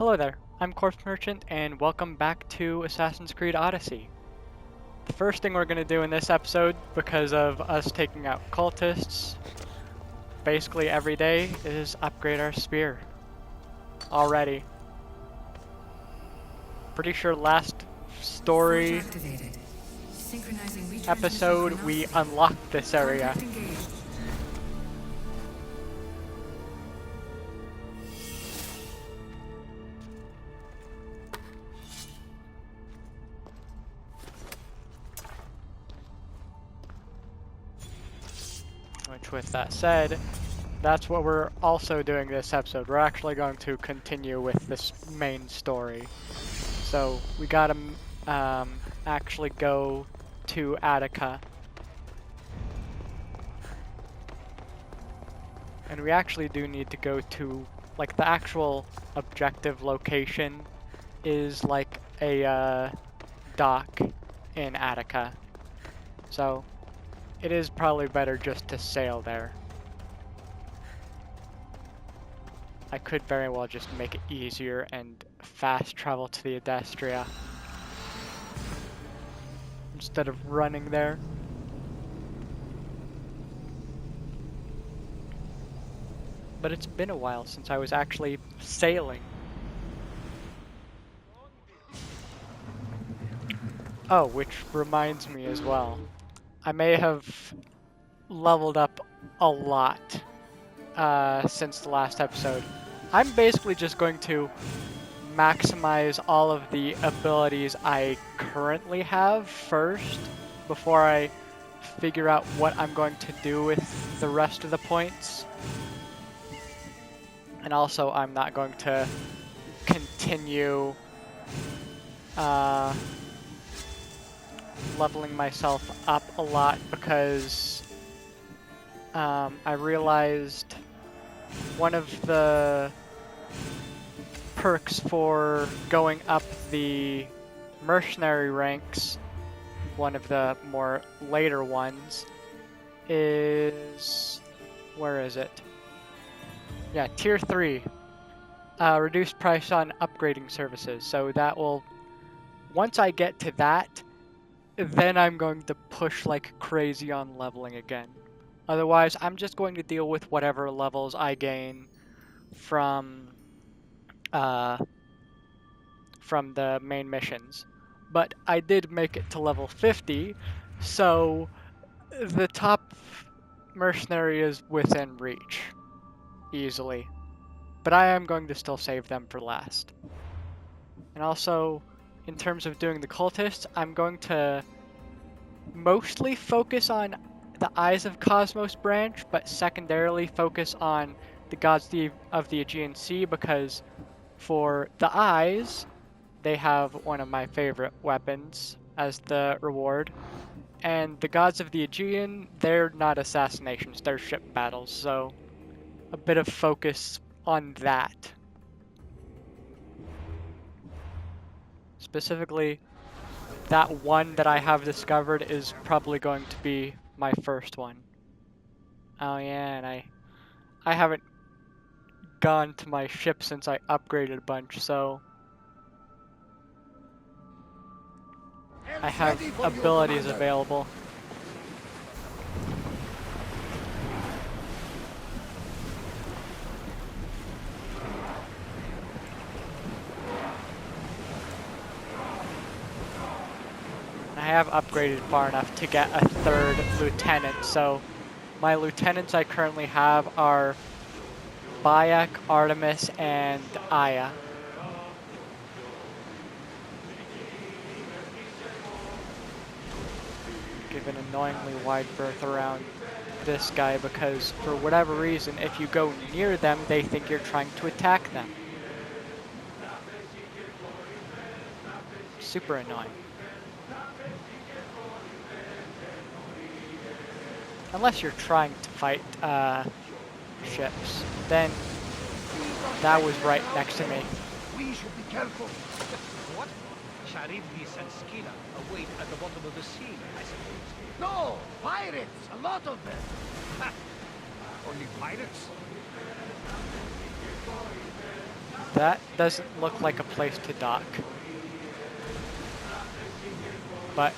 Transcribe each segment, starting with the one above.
Hello there, I'm Corpse Merchant, and welcome back to Assassin's Creed Odyssey. The first thing we're going to do in this episode, because of us taking out cultists basically every day, is upgrade our spear. Already. Pretty sure last story episode we unlocked this area. Which, with that said, that's what we're also doing this episode. We're actually going to continue with this main story. So we gotta actually go to Attica. And we actually do need to go to, like, the actual objective location is like a dock in Attica. So it is probably better just to sail there. I could very well just make it easier and fast travel to the Adestria instead of running there. But it's been a while since I was actually sailing. Oh, which reminds me as well. I may have leveled up a lot since the last episode. I'm basically just going to maximize all of the abilities I currently have first before I figure out what I'm going to do with the rest of the points. And also, I'm not going to continue leveling myself up a lot because I realized one of the perks for going up the mercenary ranks, one of the more later ones, is... where is it? Yeah, Tier 3. Reduced price on upgrading services. So that will... once I get to that, then I'm going to push like crazy on leveling again. Otherwise, I'm just going to deal with whatever levels I gain from the main missions. But I did make it to level 50, so the top mercenary is within reach. Easily. But I am going to still save them for last. And also, in terms of doing the cultists, I'm going to mostly focus on the Eyes of Cosmos branch, but secondarily focus on the Gods of the Aegean Sea, because for the Eyes, they have one of my favorite weapons as the reward. And the Gods of the Aegean, they're not assassinations, they're ship battles, so a bit of focus on that. Specifically, that one that I have discovered is probably going to be my first one. Oh yeah, and I haven't gone to my ship since I upgraded a bunch, so I have abilities available. I have upgraded far enough to get a third lieutenant, so my lieutenants I currently have are Bayek, Artemis, and Aya. Give an annoyingly wide berth around this guy because for whatever reason, if you go near them, they think you're trying to attack them. Super annoying. Unless you're trying to fight ships, then that was right next to me. We should be careful. What? Charybdis and Scylla await at the bottom of the sea, I suppose. No! Pirates! A lot of them! Ha! Only pirates? That doesn't look like a place to dock. But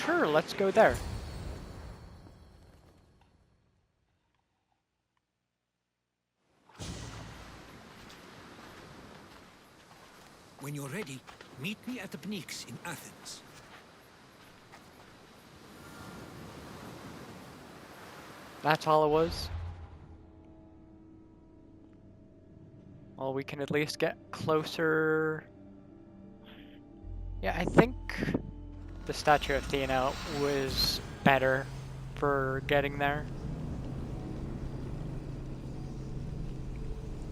sure, let's go there. When you're ready, meet me at the Perikles in Athens. That's all it was. Well, we can at least get closer. Yeah, I think the Statue of Athena was better for getting there.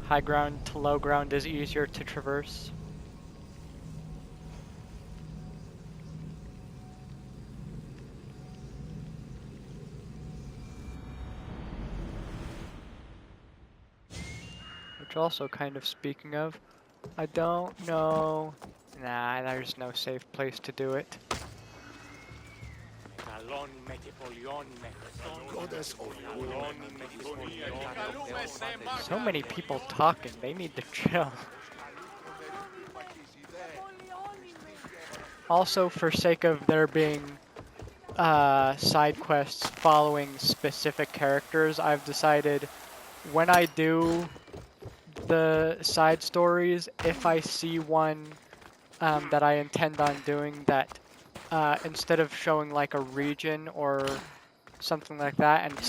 High ground to low ground is easier to traverse. Which also, kind of speaking of, I don't know. Nah, there's no safe place to do it. So many people talking, they need to chill. Also, for sake of there being side quests following specific characters, I've decided when I do the side stories, if I see one that I intend on doing that, instead of showing like a region or something like that, and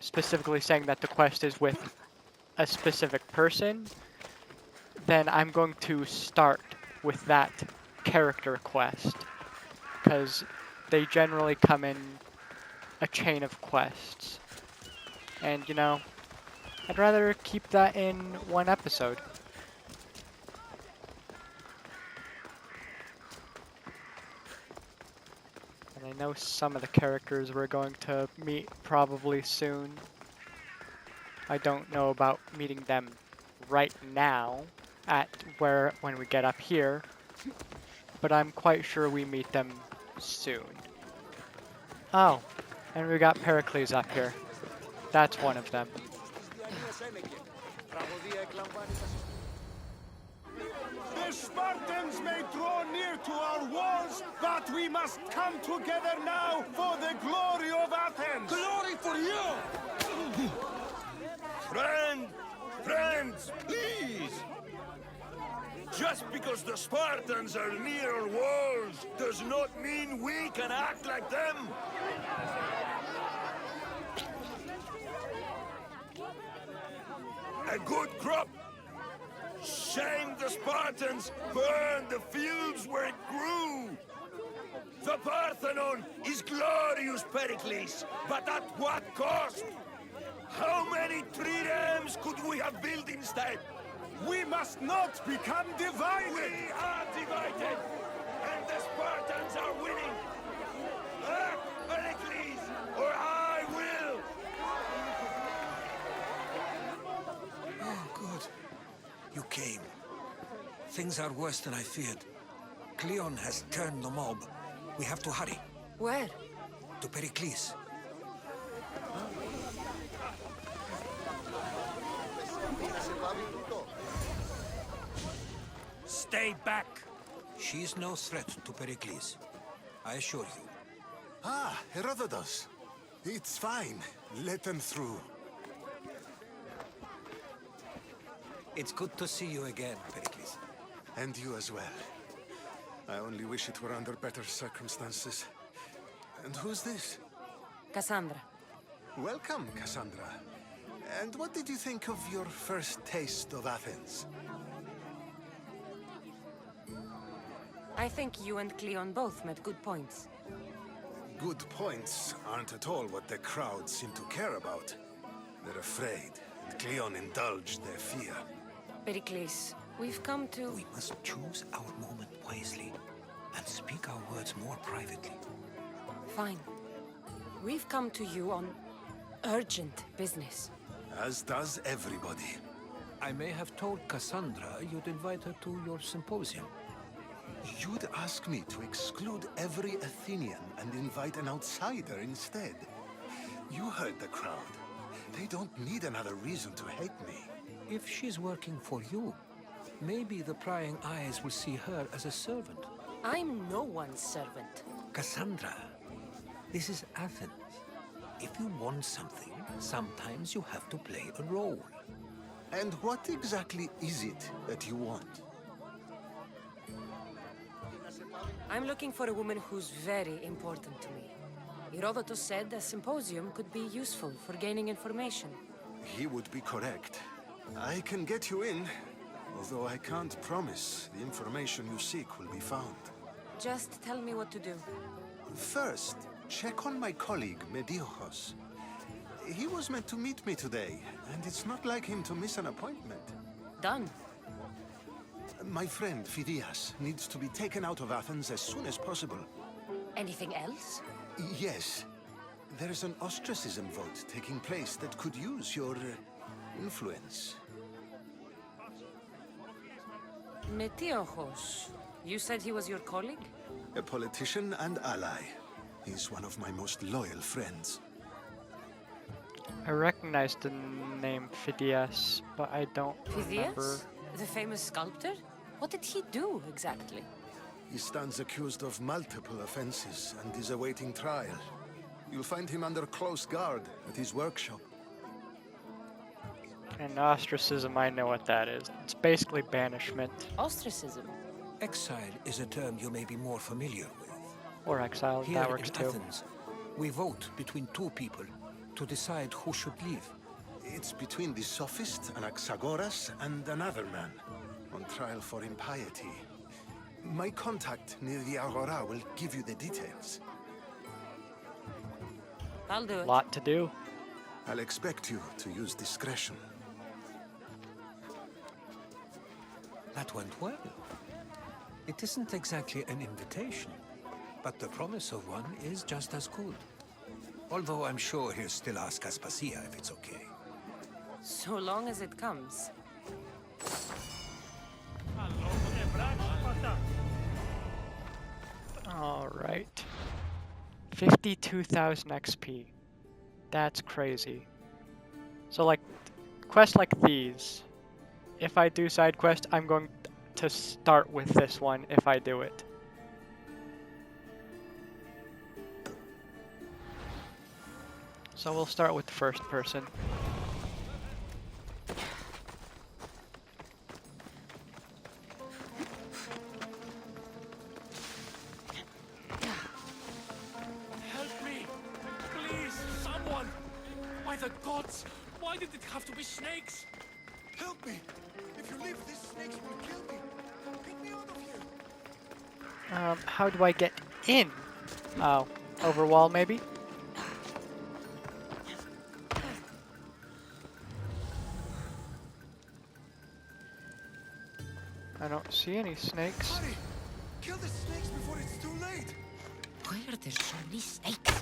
specifically saying that the quest is with a specific person, then I'm going to start with that character quest, because they generally come in a chain of quests. And, you know, I'd rather keep that in one episode. And I know some of the characters we're going to meet probably soon. I don't know about meeting them right now when we get up here, but I'm quite sure we meet them soon. Oh, and we got Perikles up here. That's one of them. The Spartans may draw near to our walls, but we must come together now for the glory of Athens! Glory for you! Friends, please! Just because the Spartans are near our walls does not mean we can act like them! A good crop! Shame the Spartans burned the fields where it grew! The Parthenon is glorious, Pericles, but at what cost? How many triremes could we have built instead? We must not become divided! We are divided! And the Spartans are winning! Act, Pericles, or I will! Oh, good. You came. Things are worse than I feared. Cleon has turned the mob. We have to hurry. Where? To Perikles. Stay back! She's no threat to Perikles. I assure you. Ah, Herodotus. It's fine. Let them through. It's good to see you again, Perikles. And you as well. I only wish it were under better circumstances. And who's this? Cassandra. Welcome, Cassandra. And what did you think of your first taste of Athens? I think you and Cleon both made good points. Good points aren't at all what the crowd seem to care about. They're afraid, and Cleon indulged their fear. Pericles, we've come to... We must choose our moment wisely and speak our words more privately. Fine. We've come to you on urgent business. As does everybody. I may have told Cassandra you'd invite her to your symposium. You'd ask me to exclude every Athenian and invite an outsider instead. You heard the crowd. They don't need another reason to hate me. If she's working for you, maybe the prying eyes will see her as a servant. I'm no one's servant. Cassandra, this is Athens. If you want something, sometimes you have to play a role. And what exactly is it that you want? I'm looking for a woman who's very important to me. Herodotus said a symposium could be useful for gaining information. He would be correct. I can get you in, although I can't promise the information you seek will be found. Just tell me what to do. First, check on my colleague, Mediochos. He was meant to meet me today, and it's not like him to miss an appointment. Done. My friend, Phidias, needs to be taken out of Athens as soon as possible. Anything else? Yes. There is an ostracism vote taking place that could use your influence. Metiochos. You said he was your colleague? A politician and ally. He's one of my most loyal friends. I recognize the name Phidias, but I don't remember. Phidias? The famous sculptor? What did he do, exactly? He stands accused of multiple offenses and is awaiting trial. You'll find him under close guard at his workshop. And ostracism, I know what that is. It's basically banishment. Ostracism. Exile is a term you may be more familiar with. Or exile, Here that works in too. Athens, we vote between two people to decide who should leave. It's between the sophist Anaxagoras and another man, on trial for impiety. My contact near the Agora will give you the details. I'll do it. Lot to do. I'll expect you to use discretion. That went well. It isn't exactly an invitation, but the promise of one is just as good. Although I'm sure he'll still ask Aspasia if it's okay. So long as it comes. Alright. 52,000 XP. That's crazy. So like, quests like these, if I do side quest, I'm going to start with this one if I do it. So we'll start with the first person. Help me! Please, someone! By the gods! Why did it have to be snakes? Help me! If you leave, these snakes will kill me! Get me out of here! How do I get in? Oh, over wall maybe? I don't see any snakes. Hurry! Kill the snakes before it's too late! Why are there so many snakes?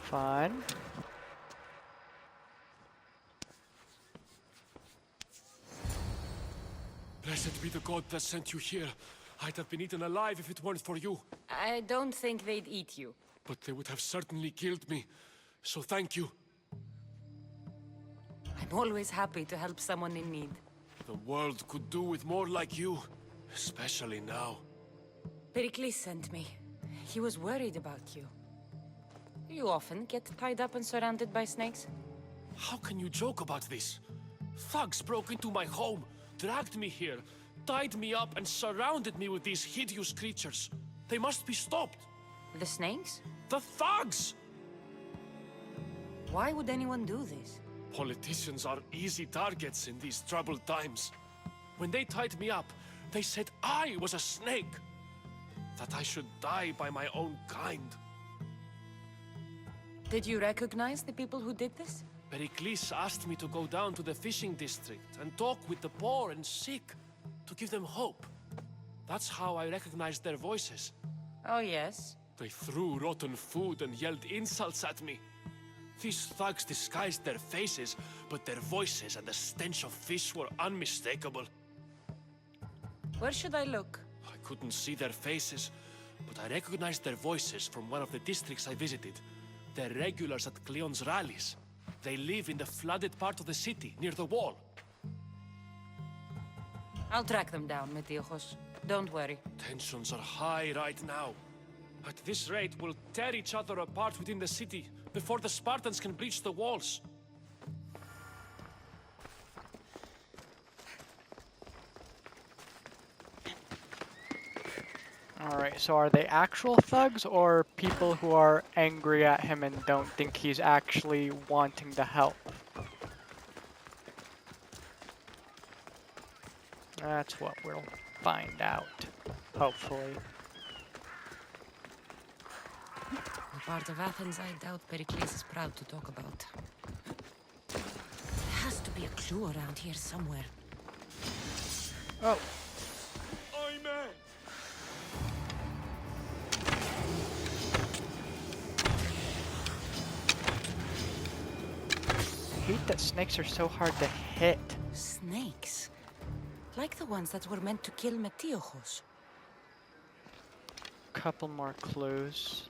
Fine. Blessed be the god that sent you here. I'd have been eaten alive if it weren't for you. I don't think they'd eat you. But they would have certainly killed me. So thank you. I'm always happy to help someone in need. The world could do with more like you. Especially now. Perikles sent me. He was worried about you. You often get tied up and surrounded by snakes? How can you joke about this? Thugs broke into my home, dragged me here, tied me up and surrounded me with these hideous creatures. They must be stopped. The snakes? The thugs! Why would anyone do this? Politicians are easy targets in these troubled times. When they tied me up, they said I was a snake. That I should die by my own kind. Did you recognize the people who did this? Perikles asked me to go down to the fishing district and talk with the poor and sick, to give them hope. That's how I recognized their voices. Oh, yes. They threw rotten food and yelled insults at me. These thugs disguised their faces, but their voices and the stench of fish were unmistakable. Where should I look? couldn't see their faces, but I recognized their voices from one of the districts I visited. They're regulars at Cleon's rallies. They live in the flooded part of the city, near the wall. I'll track them down, Metiojos. Don't worry. Tensions are high right now. At this rate, we'll tear each other apart within the city before the Spartans can breach the walls. Alright, so are they actual thugs or people who are angry at him and don't think he's actually wanting to help? That's what we'll find out, hopefully. The part of Athens I doubt Perikles is proud to talk about. There has to be a clue around here somewhere. Oh. I hate that snakes are so hard to hit. Snakes? Like the ones that were meant to kill Metiojos. Couple more clues.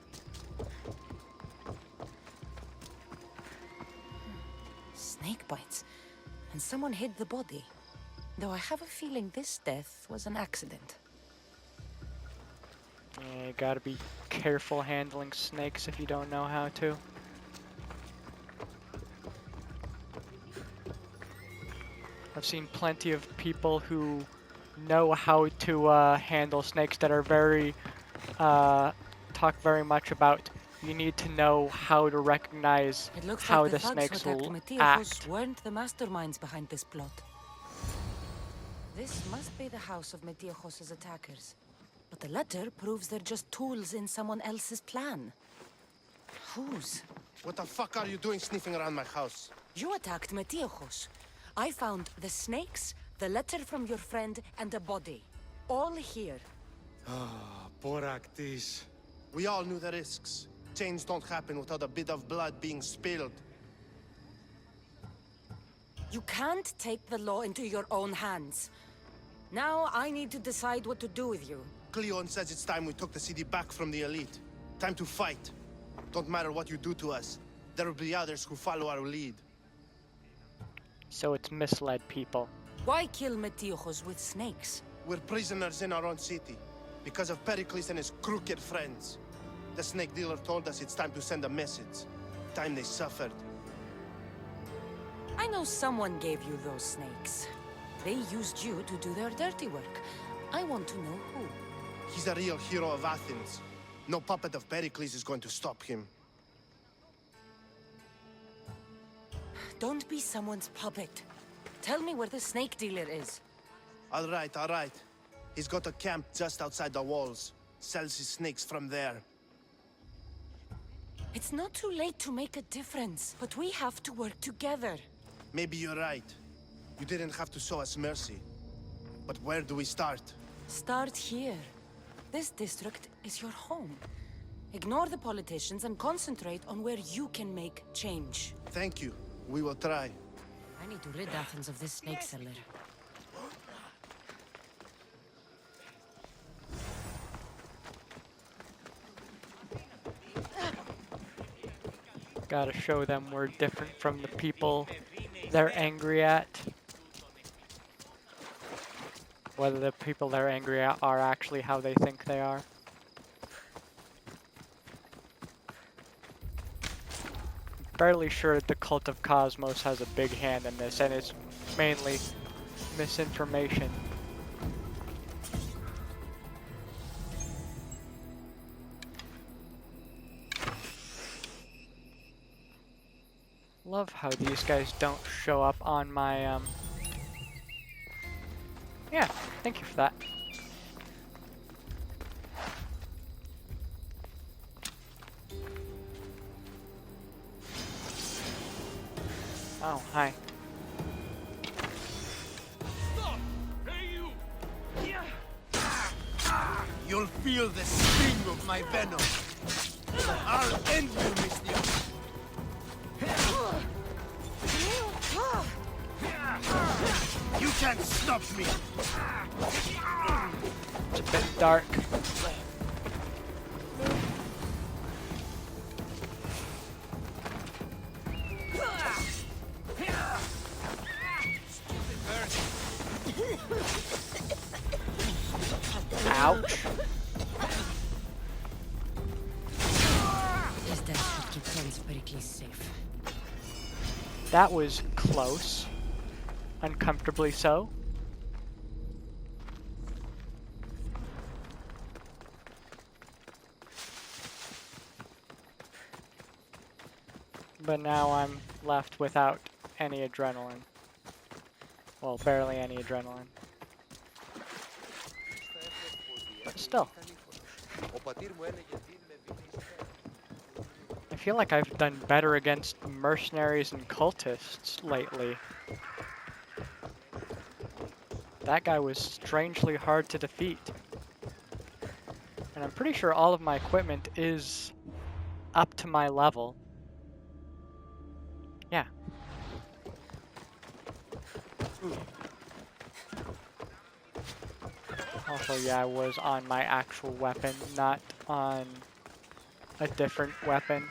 Snake bites. And someone hid the body. Though I have a feeling this death was an accident. Yeah, you gotta be careful handling snakes if you don't know how to. I've seen plenty of people who know how to handle snakes that are very, talk very much about you need to know how to recognize It looks how like the thugs snakes who attacked will Metiojos act. weren't the masterminds behind this plot. This must be the house of Metiojos' attackers. But the letter proves they're just tools in someone else's plan. Whose? What the fuck are you doing sniffing around my house? You attacked Metiojos. I found the snakes, the letter from your friend, and a body. All here. Perikles. We all knew the risks. Change don't happen without a bit of blood being spilled. You can't take the law into your own hands. Now I need to decide what to do with you. Cleon says it's time we took the city back from the elite. Time to fight. Don't matter what you do to us. There will be others who follow our lead. So it's misled people. Why kill Metiojos with snakes? We're prisoners in our own city. Because of Perikles and his crooked friends. The snake dealer told us it's time to send a message. Time they suffered. I know someone gave you those snakes. They used you to do their dirty work. I want to know who. He's a real hero of Athens. No puppet of Perikles is going to stop him. Don't be someone's puppet. Tell me where the snake dealer is. All right, all right. He's got a camp just outside the walls. Sells his snakes from there. It's not too late to make a difference, but we have to work together. Maybe you're right. You didn't have to show us mercy. But where do we start? Start here. This district is your home. Ignore the politicians and concentrate on where you can make change. Thank you. We will try. I need to rid Athens of this snake seller. Gotta show them we're different from the people they're angry at. Whether the people they're angry at are actually how they think they are. Fairly sure the cult of Cosmos has a big hand in this, and it's mainly misinformation. Love how these guys don't show up on my, Yeah, thank you for that. Oh, hi. Stop! Hey, you! You'll feel the sting of my venom. I'll end you, Mr. You can't stop me! It's a bit dark. Ouch. His death should keep Prince Perikles safe. That was close. Uncomfortably so. But now I'm left without any adrenaline. Well, barely any adrenaline. But still. I feel like I've done better against mercenaries and cultists lately. That guy was strangely hard to defeat. And I'm pretty sure all of my equipment is up to my level. Yeah. Also, yeah, I was on my actual weapon, not on a different weapon.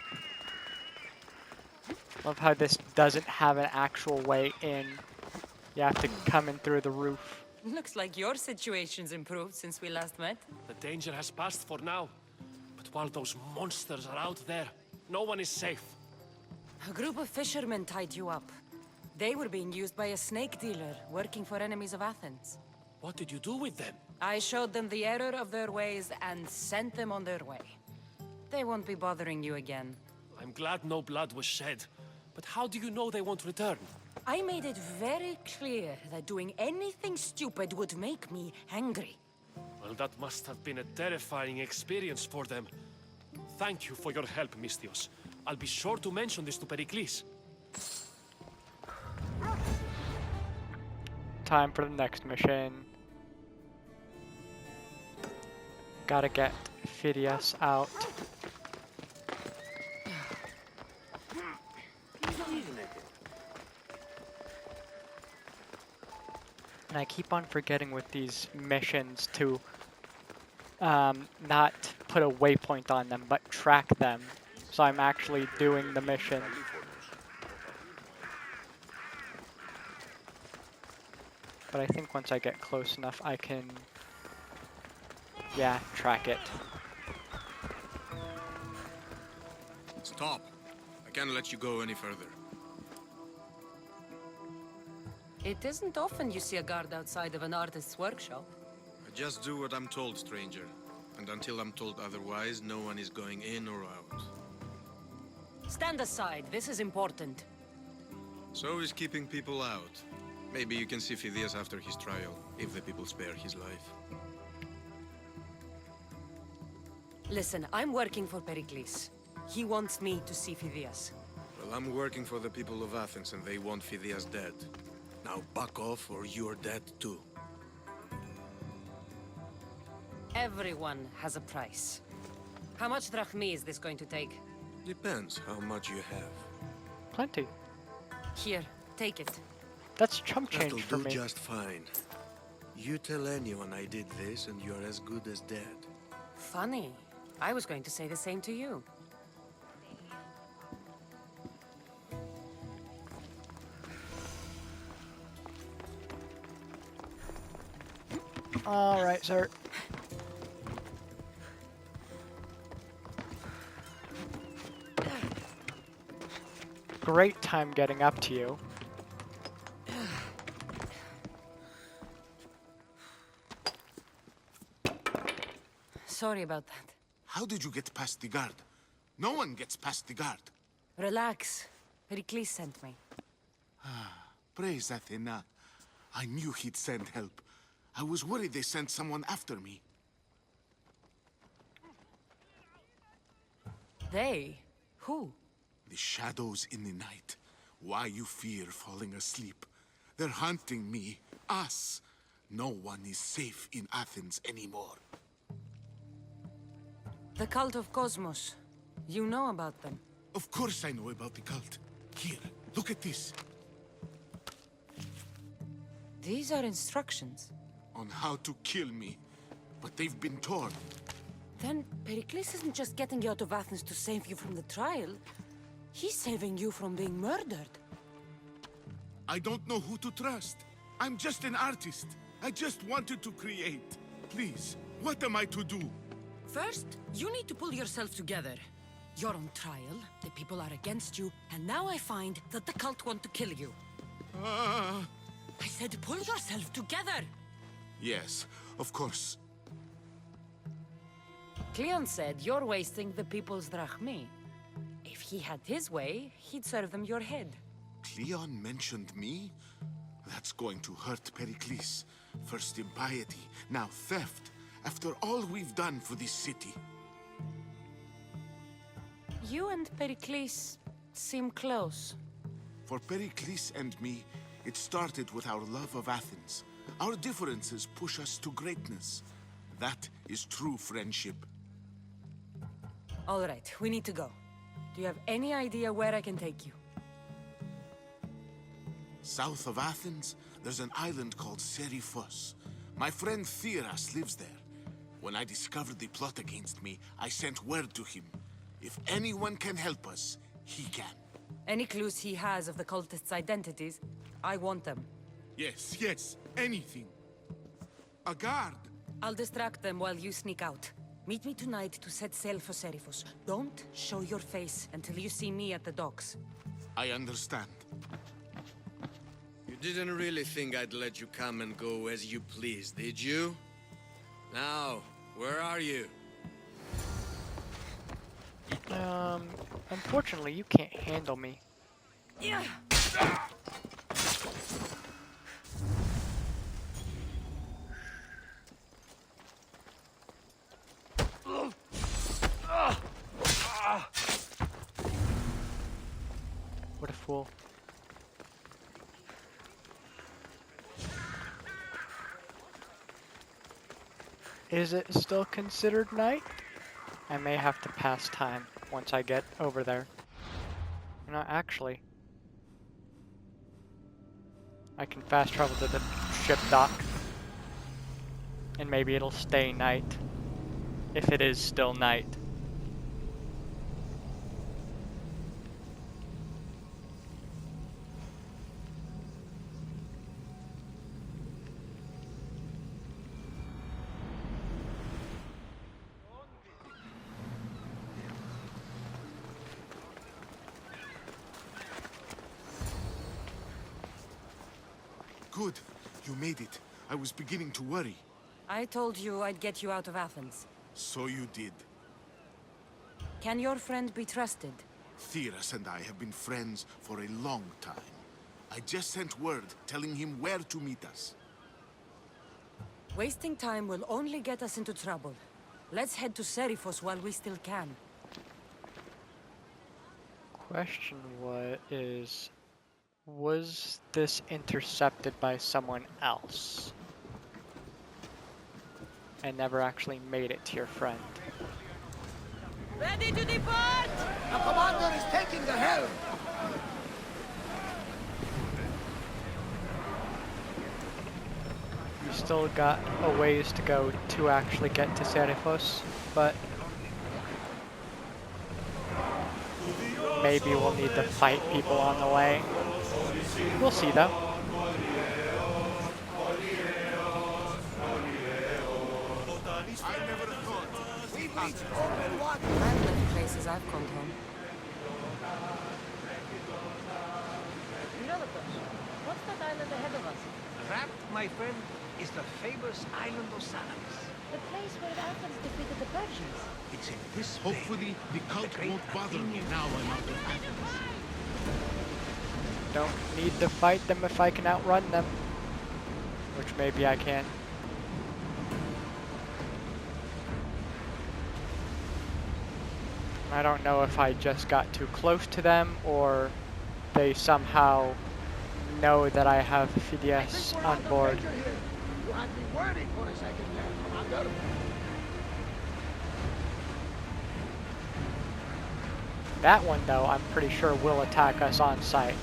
Love how this doesn't have an actual way in. You have to come in through the roof. Looks like your situation's improved since we last met. The danger has passed for now. But while those monsters are out there, no one is safe. A group of fishermen tied you up. They were being used by a snake dealer working for enemies of Athens. What did you do with them? I showed them the error of their ways and sent them on their way. They won't be bothering you again. I'm glad no blood was shed. But how do you know they won't return? I made it very clear that doing anything stupid would make me angry. Well, that must have been a terrifying experience for them. Thank you for your help, Misthios. I'll be sure to mention this to Perikles. Time for the next mission. Gotta get Phidias out. And I keep on forgetting with these missions to not put a waypoint on them, but track them. So I'm actually doing the mission. But I think once I get close enough, I can, yeah, track it. Stop. I can't let you go any further. It isn't often you see a guard outside of an artist's workshop. I just do what I'm told, stranger. And until I'm told otherwise, no one is going in or out. Stand aside, this is important. So is keeping people out. Maybe you can see Phidias after his trial, if the people spare his life. Listen, I'm working for Perikles. He wants me to see Phidias. Well, I'm working for the people of Athens, and they want Phidias dead. Now back off, or you're dead too. Everyone has a price. How much drachmi is this going to take? Depends how much you have. Plenty. Here, take it. That's chump change That'll for do me. just fine. You tell anyone I did this, and you're as good as dead. Funny. I was going to say the same to you. All right, sir. Great time getting up to you. Sorry about that. How did you get past the guard? No one gets past the guard. Relax. Perikles sent me. Praise Athena. I knew he'd send help. I was worried they sent someone after me. They? Who? The shadows in the night. Why you fear falling asleep? They're hunting me. Us. No one is safe in Athens anymore. The cult of Cosmos. You know about them. Of course I know about the cult. Here, look at this. These are instructions. On how to kill me. but they've been torn. Then Perikles isn't just getting you out of Athens to save you from the trial. He's saving you from being murdered. I don't know who to trust. I'm just an artist. I just wanted to create. Please, what am I to do? First, you need to pull yourself together. You're on trial, the people are against you, and now I find that the cult want to kill you. I said pull yourself together! Yes, of course. Cleon said you're wasting the people's drachmi. If he had his way, he'd serve them your head. Cleon mentioned me? That's going to hurt Perikles. First impiety, now theft. After all we've done for this city. You and Perikles seem close. For Perikles and me, it started with our love of Athens. Our differences push us to greatness. That is true friendship. All right, we need to go. Do you have any idea where I can take you? South of Athens, there's an island called Seriphos. My friend Theras lives there. When I discovered the plot against me, I sent word to him. If anyone can help us, he can. Any clues he has of the cultists' identities, I want them. Yes, yes, anything. A guard. I'll distract them while you sneak out. Meet me tonight to set sail for Seriphos. Don't show your face until you see me at the docks. I understand. You didn't really think I'd let you come and go as you please, did you? Now, where are you? Unfortunately, you can't handle me. Yeah. What a fool. Is it still considered night? I may have to pass time once I get over there. No, actually. I can fast travel to the ship dock. And maybe it'll stay night. If it is still night. Good. You made it. I was beginning to worry. I told you I'd get you out of Athens. So you did. Can your friend be trusted? Theras and I have been friends for a long time. I just sent word telling him where to meet us. Wasting time will only get us into trouble. Let's head to Seriphos while we still can. Question was this intercepted by someone else? And never actually made it to your friend. Ready to depart! The commander is taking the helm! You still got a ways to go to actually get to Seriphos, but maybe we'll need to fight people on the way. We'll see though. I never thought. We've reached open water! I've left places I've called home. What's that island ahead of us? That, my friend, is the famous island of Salamis. The place where Athens defeated the Persians. It's in this bay Hopefully, the cult great won't bother me Athenian now I'm out of Athens. Don't need to fight them if I can outrun them. Which maybe I can. I don't know if I just got too close to them or they somehow know that I have Phidias on board. You had me worried for a second there, Commander. That one, though, I'm pretty sure will attack us on sight.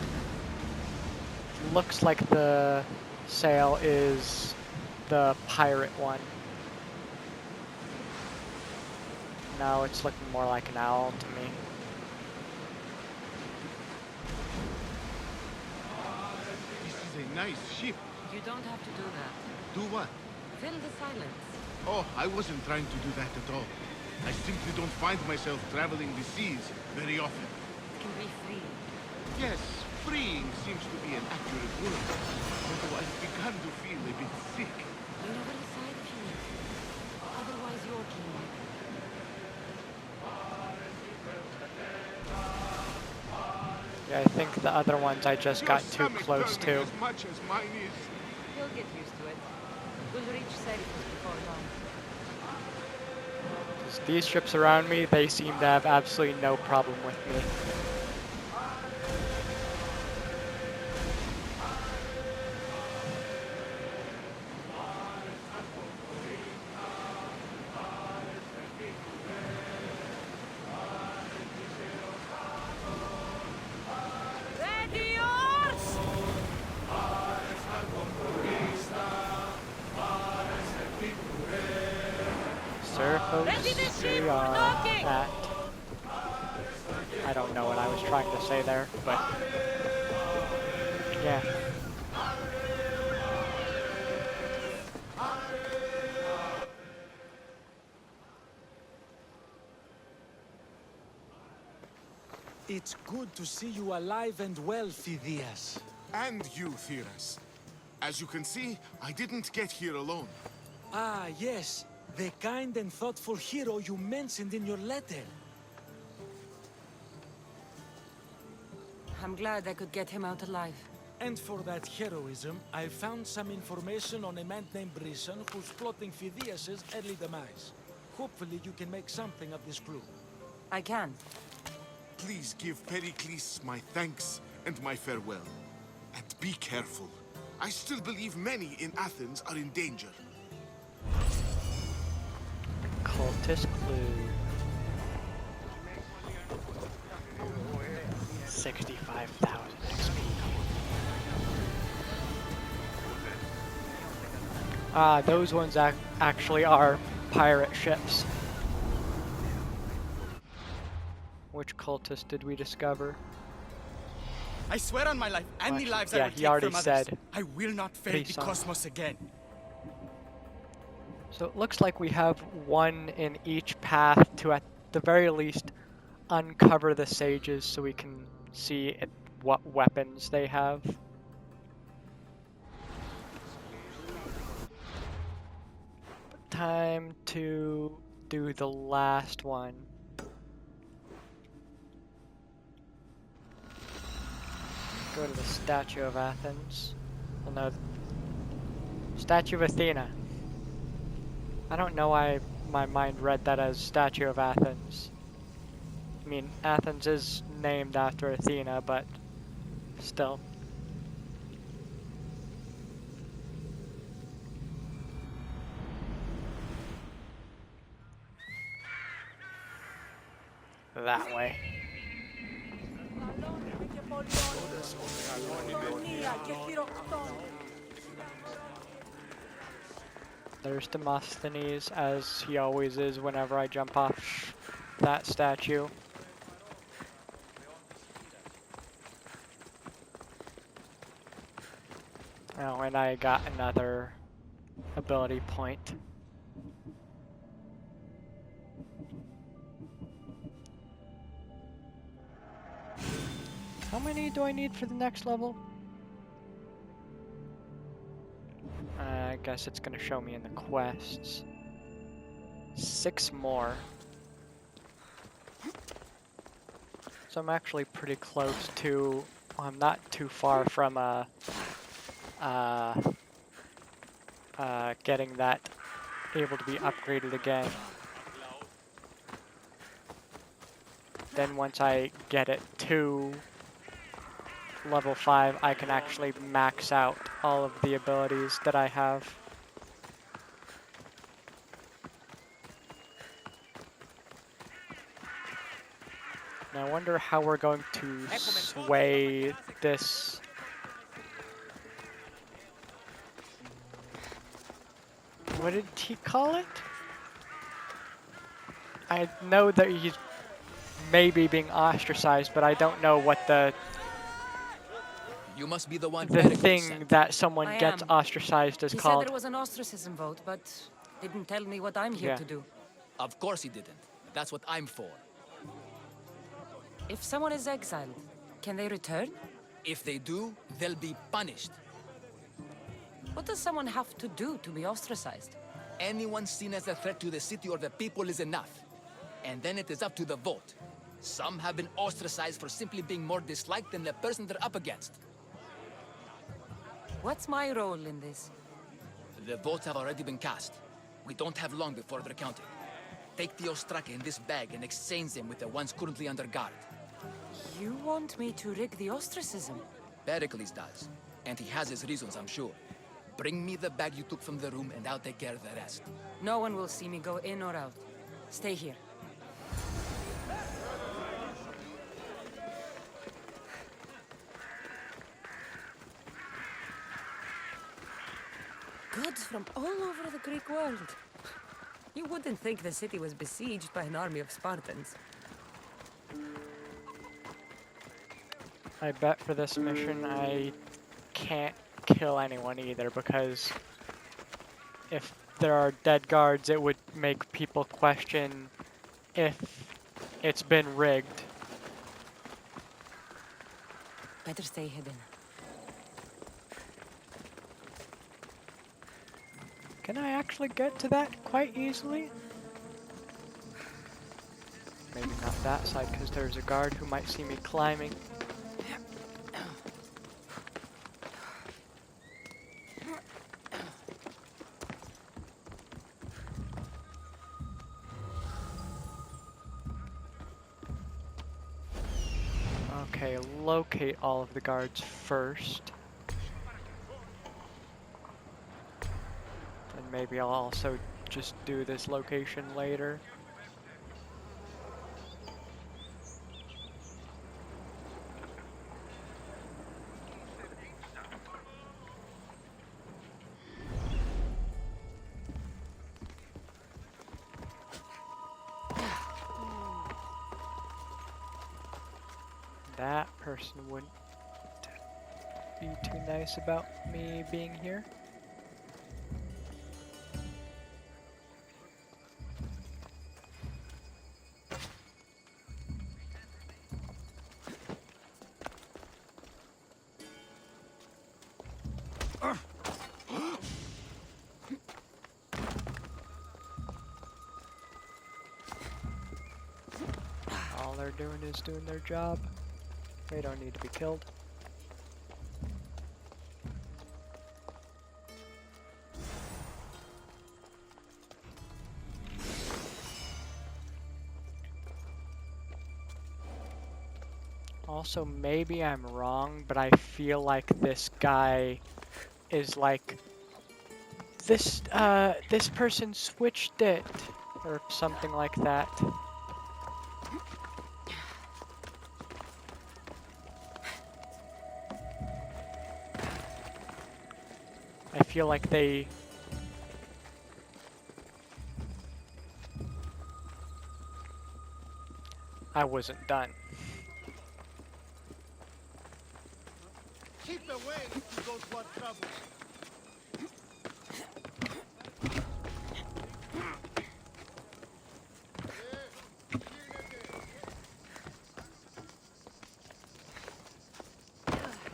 Looks like the sail is the pirate one. No, it's looking more like an owl to me. This is a nice ship. You don't have to do that. Do what? Fill the silence. Oh, I wasn't trying to do that at all. I simply don't find myself traveling the seas very often. It can be free. Yes, freeing seems to be an accurate word. Although I've begun to feel a bit sick. You know what aside if you need to. Otherwise, you're king. Yeah, I think the other ones I just got too close to. As much as mine is. You'll get used to it. We'll reach Perikles before long. 'Cause these ships around me, they seem to have absolutely no problem with me. Ready yours! Ready the ship, we're docking! I don't know what I was trying to say there, but yeah. It's good to see you alive and well, Phidias. And you, Theras. As you can see, I didn't get here alone. Ah, yes. The kind and thoughtful hero you mentioned in your letter. I'm glad I could get him out alive. And for that heroism, I found some information on a man named Brisson who's plotting Phidias' early demise. Hopefully you can make something of this clue. I can. Please give Perikles my thanks and my farewell. And be careful. I still believe many in Athens are in danger. Cultist clue. 65,000 XP. Ah, those ones actually are pirate ships. Which cultist did we discover? I swear on my life and the lives I Yeah, will he take already from others, said. I will not fail the Brisson. cosmos again. So it looks like we have one in each path to, at the very least, uncover the sages so we can see what weapons they have. Time to do the last one. Go to the Statue of Athens. Well, no, Statue of Athena. I don't know why my mind read that as Statue of Athens. I mean, Athens is named after Athena, but still. That way. There's Demosthenes, as he always is whenever I jump off that statue. Oh, and I got another ability point. How many do I need for the next level? I guess it's gonna show me in the quests. 6 more. So I'm actually pretty close to, well, I'm not too far from getting that able to be upgraded again. Then once I get it to level 5, I can actually max out all of the abilities that I have. Now I wonder how we're going to sway this. What did he call it? I know that he's maybe being ostracized, but I don't know what You must be the one the Perikles thing sent. that someone I gets am. ostracized is He said called. there was an ostracism vote, but didn't tell me what I'm here Yeah. to do. Of course he didn't. That's what I'm for. If someone is exiled, can they return? If they do, they'll be punished. What does someone have to do to be ostracized? Anyone seen as a threat to the city or the people is enough. And then it is up to the vote. Some have been ostracized for simply being more disliked than the person they're up against. What's my role in this? The votes have already been cast. We don't have long before they're counted. Take the ostraka in this bag and exchange them with the ones currently under guard. You want me to rig the ostracism? Perikles does. And he has his reasons, I'm sure. Bring me the bag you took from the room and I'll take care of the rest. No one will see me go in or out. Stay here. Goods from all over the Greek world. You wouldn't think the city was besieged by an army of Spartans. I bet for this mission I can't kill anyone either, because if there are dead guards, it would make people question if it's been rigged. Better stay hidden. Can I actually get to that quite easily? Maybe not that side, because there's a guard who might see me climbing. Okay, locate all of the guards first. And maybe I'll also just do this location later. That person wouldn't be too nice about me being here. All they're doing is doing their job. They don't need to be killed. Also, maybe I'm wrong, but I feel like this guy is like, this person switched it, or something like that. I feel like I wasn't done. Keep away if you don't want trouble.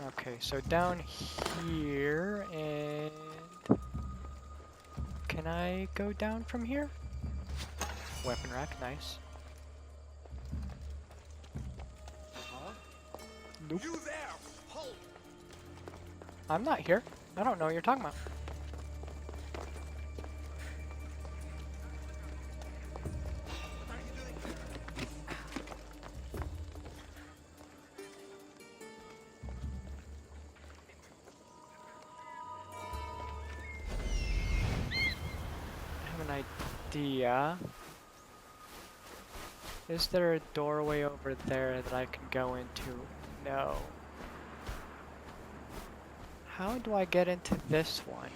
Okay, so down here, and can I go down from here? Weapon rack, nice. Nope. You there! Halt! I'm not here. I don't know what you're talking about. I have an idea. Is there a doorway over there that I can go into? No. How do I get into this one?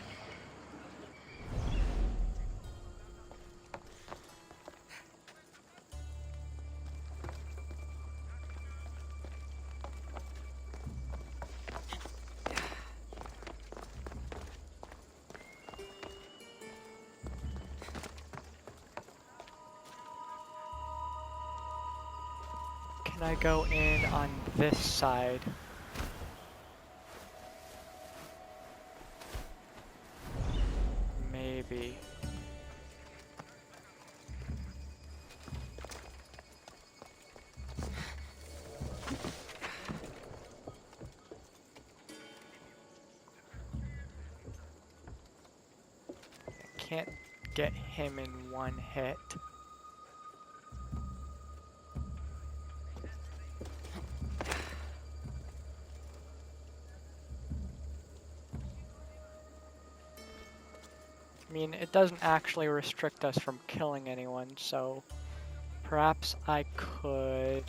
Can I go in on this side? Maybe. Can't get him in one hit. I mean, it doesn't actually restrict us from killing anyone, so perhaps I could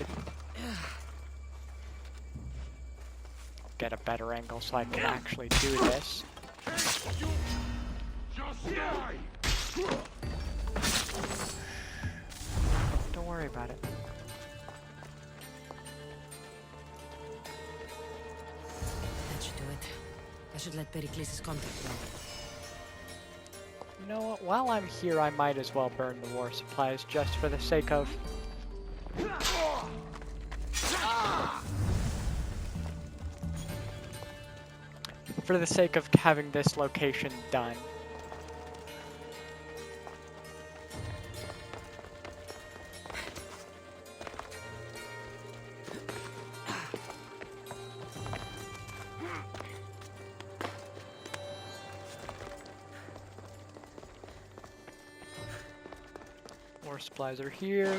get a better angle so I can actually do this. Don't worry about it. That should do it. I should let Perikles' contact know. You know what? While I'm here, I might as well burn the war supplies just for the sake of... For the sake of having this location done. More supplies are here.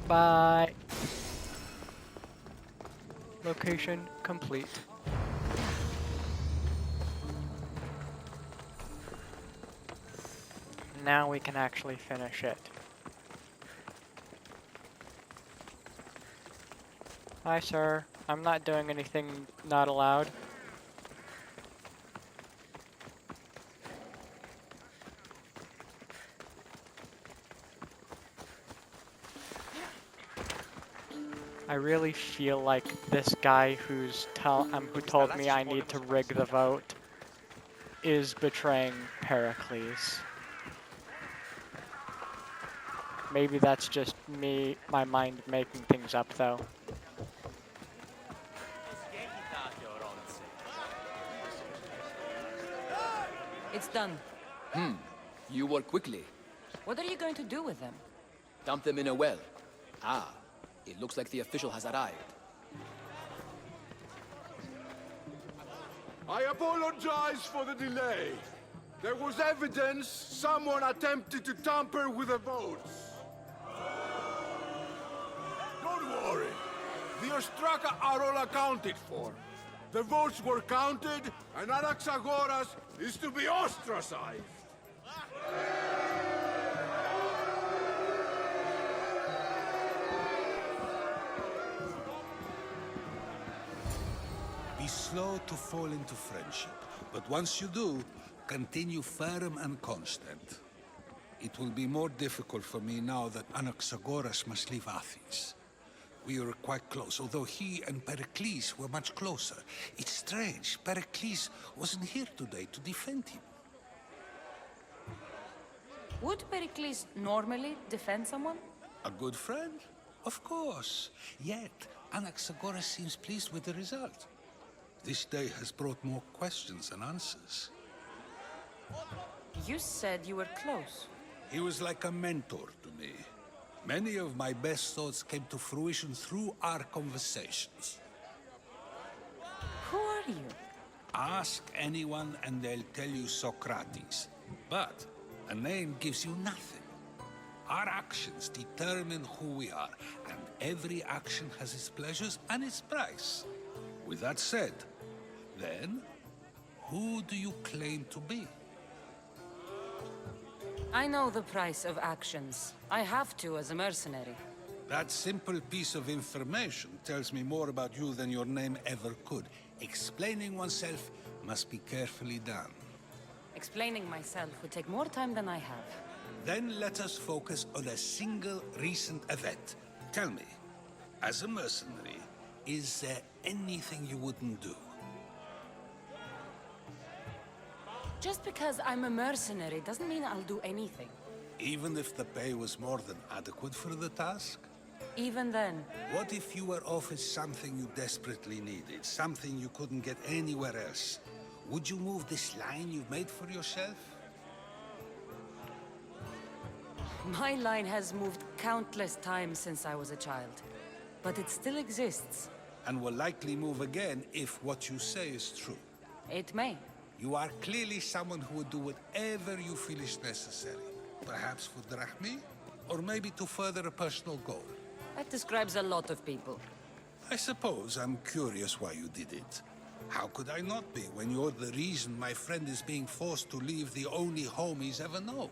Bye. Location complete. Now we can actually finish it. Hi, sir. I'm not doing anything not allowed. I really feel like this guy who told me I need to rig the vote is betraying Perikles. Maybe that's just me, my mind making things up though. It's done. You work quickly. What are you going to do with them? Dump them in a well. Ah, it looks like the official has arrived. I apologize for the delay. There was evidence someone attempted to tamper with the votes. Don't worry. The Ostraka are all accounted for. The votes were counted, and Anaxagoras is to be ostracized. Be slow to fall into friendship, but once you do, continue firm and constant. It will be more difficult for me now that Anaxagoras must leave Athens. We were quite close, although he and Perikles were much closer. It's strange, Perikles wasn't here today to defend him. Would Perikles normally defend someone? A good friend? Of course. Yet, Anaxagoras seems pleased with the result. This day has brought more questions than answers. You said you were close. He was like a mentor to me. Many of my best thoughts came to fruition through our conversations. Who are you? Ask anyone and they'll tell you Socrates. But a name gives you nothing. Our actions determine who we are, and every action has its pleasures and its price. With that said, then, who do you claim to be? I know the price of actions. I have to as a mercenary. That simple piece of information tells me more about you than your name ever could. Explaining oneself must be carefully done. Explaining myself would take more time than I have. Then let us focus on a single recent event. Tell me, as a mercenary, is there anything you wouldn't do? Just because I'm a mercenary doesn't mean I'll do anything. Even if the pay was more than adequate for the task? Even then, What if you were offered something you desperately needed, something you couldn't get anywhere else? Would you move this line you've made for yourself? my line has moved countless times since I was a child. But it still exists. And will likely move again if what you say is true. It may. You are clearly someone who would do whatever you feel is necessary. Perhaps for drachmi, or maybe to further a personal goal. That describes a lot of people. I suppose I'm curious why you did it. How could I not be when you're the reason my friend is being forced to leave the only home he's ever known?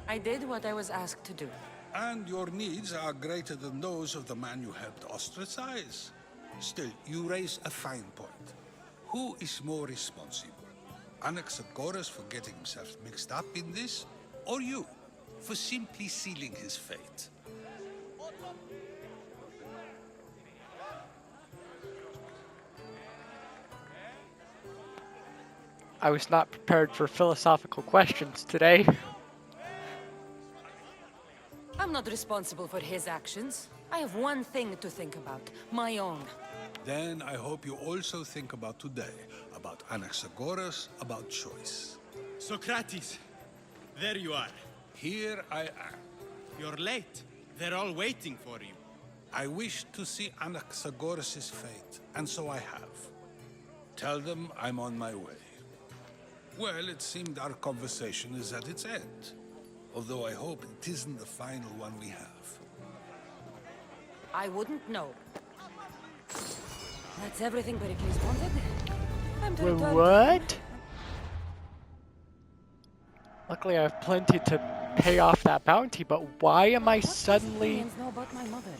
I did what I was asked to do. And your needs are greater than those of the man you helped ostracize. Still, you raise a fine point. Who is more responsible? Anaxagoras for getting himself mixed up in this? Or you, for simply sealing his fate? I was not prepared for philosophical questions today. I'm not responsible for his actions. I have one thing to think about, my own. Then I hope you also think about today, about Anaxagoras, about choice. Socrates, there you are. Here I am. You're late. They're all waiting for you. I wish to see Anaxagoras' fate, and so I have. Tell them I'm on my way. Well, it seemed our conversation is at its end. Although I hope it isn't the final one we have. I wouldn't know. That's everything Perikles wanted. Time to return. What? Luckily I have plenty to pay off that bounty, but why am I suddenly... What know about my mother?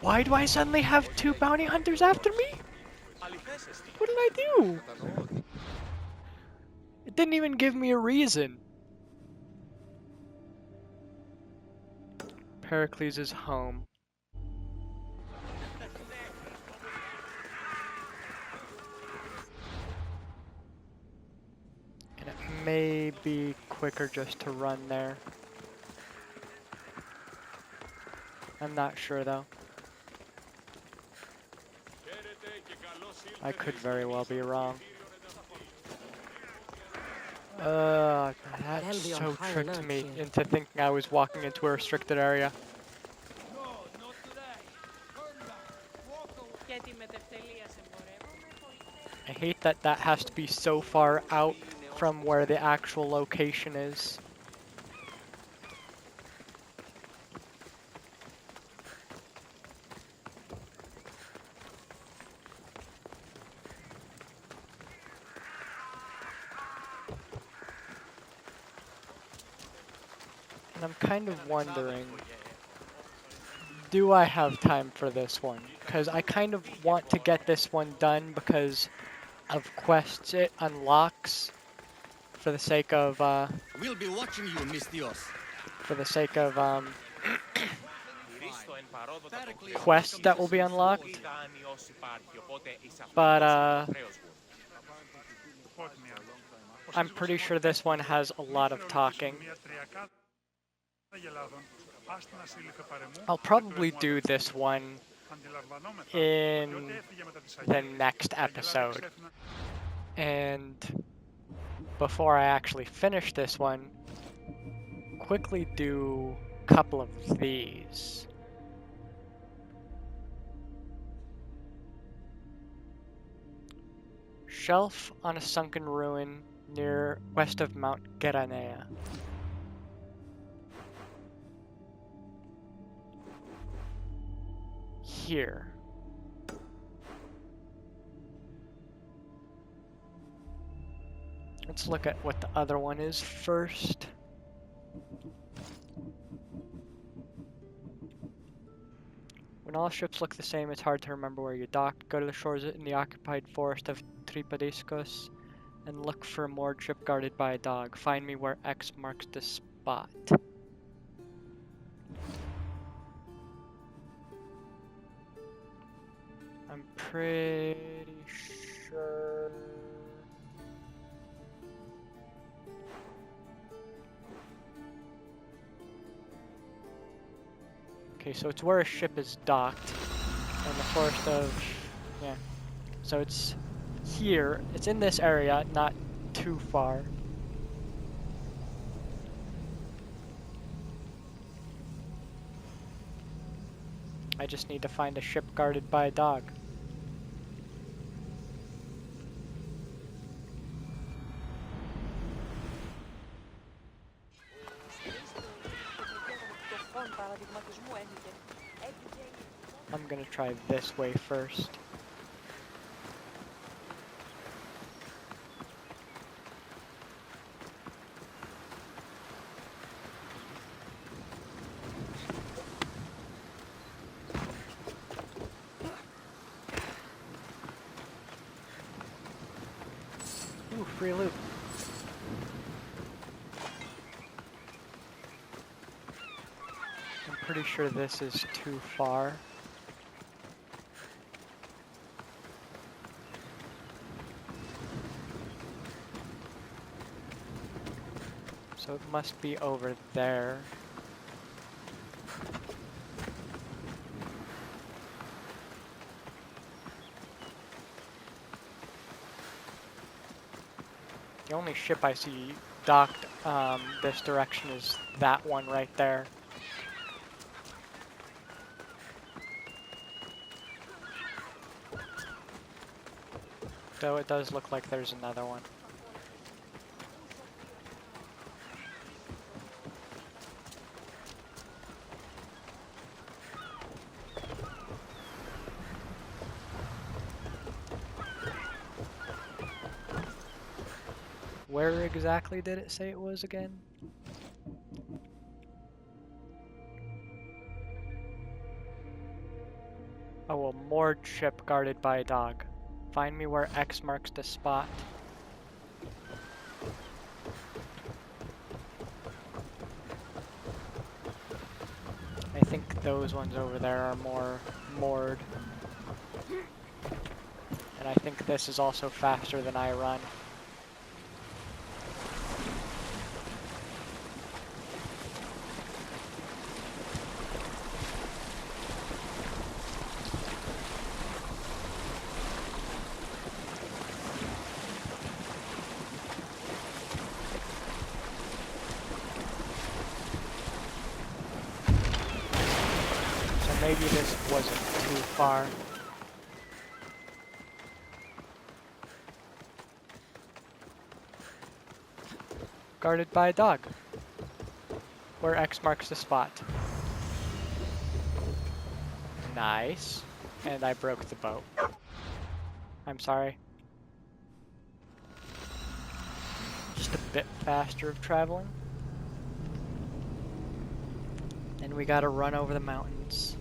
Why do I suddenly have 2 bounty hunters after me? What did I do? It didn't even give me a reason. Perikles is home. And it may be quicker just to run there. I'm not sure though. I could very well be wrong. That so tricked me into thinking I was walking into a restricted area. I hate that that has to be so far out from where the actual location is. And I'm kind of wondering, do I have time for this one? Because I kind of want to get this one done because of quests it unlocks for the sake of, We'll be watching you, Mistios. for the sake of, quests that will be unlocked. But, I'm pretty sure this one has a lot of talking. I'll probably do this one in the next episode. And before I actually finish this one, quickly do a couple of these. Shelf on a sunken ruin near west of Mount Geranea. Here. Let's look at what the other one is first. When all ships look the same, it's hard to remember where you docked. Go to the shores in the occupied forest of Tripadiscos and look for a moored ship guarded by a dog. Find me where X marks the spot. I'm pretty sure Okay, so it's where a ship is docked. In the forest of... yeah. So it's here. It's in this area, not too far. I just need to find a ship guarded by a dog. I'm gonna try this way first. Ooh, free loot. I'm pretty sure this is too far. So it must be over there. The only ship I see docked this direction is that one right there. Though it does look like there's another one. Where exactly did it say it was again? Oh, a moored ship guarded by a dog. Find me where X marks the spot. I think those ones over there are more moored. And I think this is also faster than I run. Maybe this wasn't too far. Guarded by a dog. Where X marks the spot. Nice. And I broke the boat. I'm sorry. Just a bit faster of traveling. And we gotta run over the mountains.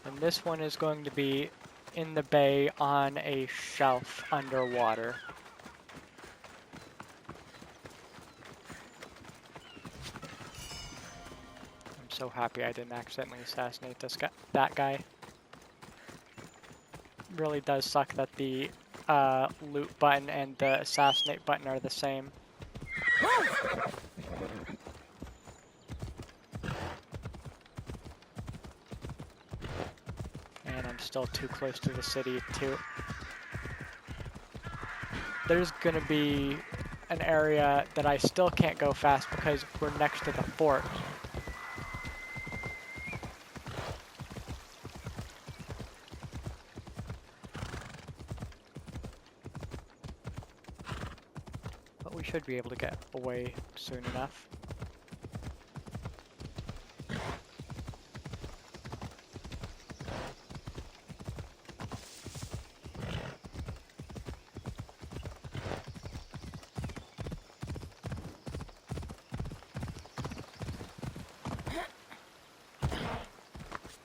And this one is going to be in the bay on a shelf underwater. I'm so happy I didn't accidentally assassinate that guy. Really does suck that the loot button and the assassinate button are the same. And I'm still too close to the city too. There's gonna be an area that I still can't go fast because we're next to the fort. But we should be able to get away soon enough.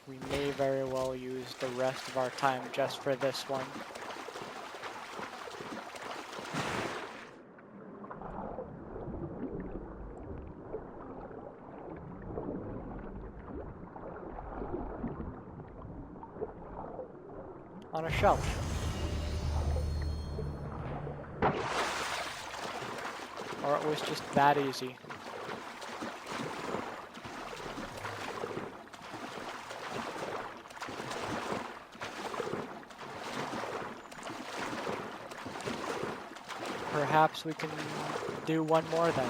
We may very well use the rest of our time just for this one. on a shelf. Or it was just that easy. Perhaps we can do one more then.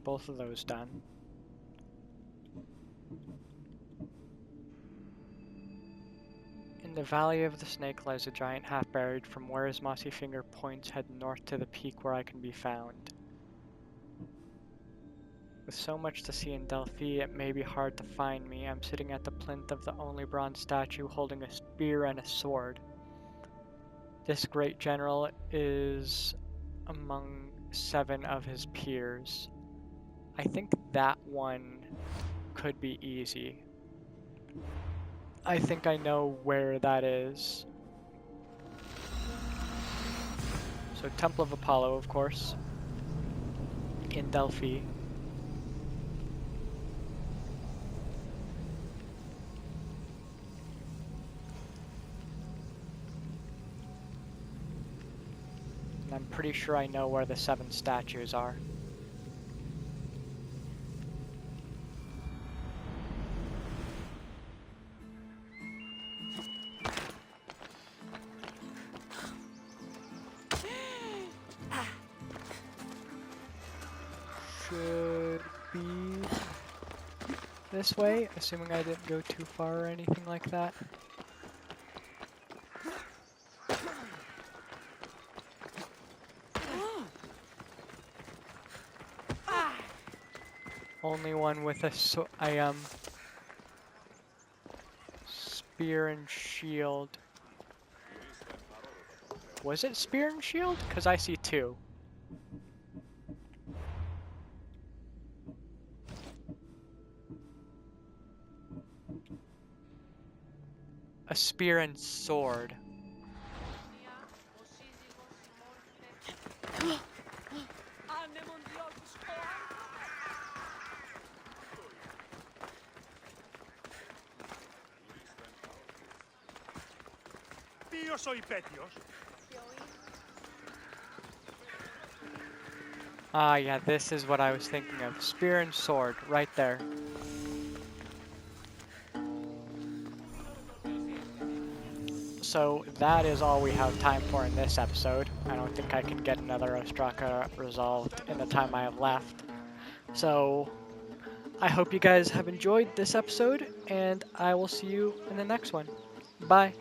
Both of those done. In the valley of the snake lies a giant half buried. From where his mossy finger points, head north to the peak where I can be found. With so much to see in Delphi, it may be hard to find me. I'm sitting at the plinth of the only bronze statue holding a spear and a sword. This great general is among 7 of his peers. I think that one could be easy. I think I know where that is. So Temple of Apollo, of course, in Delphi. And I'm pretty sure I know where the 7 statues are. Should be this way, assuming I didn't go too far or anything like that. Only one with a spear and shield. Was it spear and shield? Because I see 2. A spear and sword. Ποιος ο υπέτειος? Ah, yeah, this is what I was thinking of. Spear and sword, right there. So that is all we have time for in this episode. I don't think I can get another Ostraka resolved in the time I have left. So I hope you guys have enjoyed this episode, and I will see you in the next one. Bye.